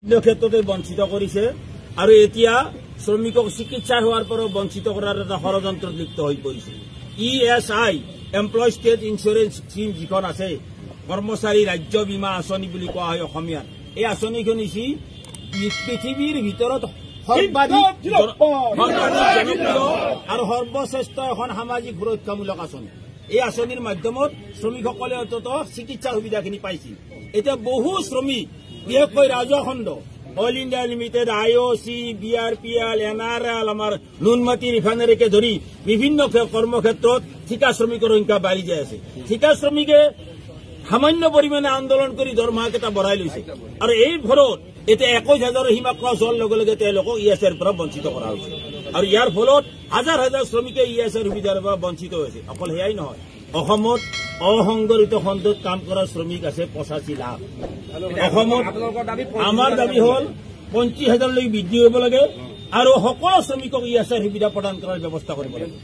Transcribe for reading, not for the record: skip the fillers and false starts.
ক্ষেত্ৰতে বঞ্চিত কৰিছে আৰু এতিয়া শ্ৰমিকক চিকিৎসা হোৱাৰ পৰাও বঞ্চিত কৰাৰ এটা ষড়যন্ত্ৰত লিপ্ত হৈ পৰিছে। ESI employee state insurance scheme যিখন আছে কৰ্মচাৰী ৰাজ্য বীমা আঁচনি বুলি কোৱা হয় অসমীয়াত, এই আঁচনিখন হৈছে পৃথিৱীৰ ভিতৰত সৰ্বাধিক জনপ্ৰিয় আৰু সৰ্বশ্ৰেষ্ঠ এখন সামাজিক সুৰক্ষামূলক আঁচনি। এই আঁচনিৰ মাধ্যমত শ্ৰমিকসকলে অন্ততঃ চিকিৎসা সুবিধাখিনি পাইছিল। এতিয়া বহু শ্ৰমিক বিশেষকৈ ৰাজহুৱা খণ্ড all India limited, IOC, BRPL, NRL, আমাৰ নুনমাটি ৰিফাইনাৰীকে ধৰি বিভিন্ন কৰ্মক্ষেত্ৰত ঠিকা শ্ৰমিকৰ সংখ্যা বাঢ়ি যাই আছে। ঠিকা শ্ৰমিকে সামান্য পৰিমাণে আন্দোলন কৰি দৰমহাকেইটা বঢ়াই লৈছে আৰু এই ফলত এতিয়া 21,000 সীমা ক্ৰছ হোৱাৰ লগে লগে তেওঁলোকক ESIৰ পৰা বঞ্চিত কৰা হৈছে আৰু ইয়াৰ ফলত হাজাৰ হাজাৰ শ্ৰমিকে ESIৰ সুবিধাৰ পৰা বঞ্চিত হৈছে। অকল সেয়াই নহয়, অসমত অসংগঠিত খণ্ডত কাম কৰা শ্ৰমিক আছে 85 লাখ। অসমত আমাৰ দাবী হ'ল 35,000 লৈ বৃদ্ধি হ'ব লাগে আৰু সকলো শ্ৰমিকক ESIৰ সুবিধা প্ৰদান কৰাৰ ব্যৱস্থা কৰিব লাগে।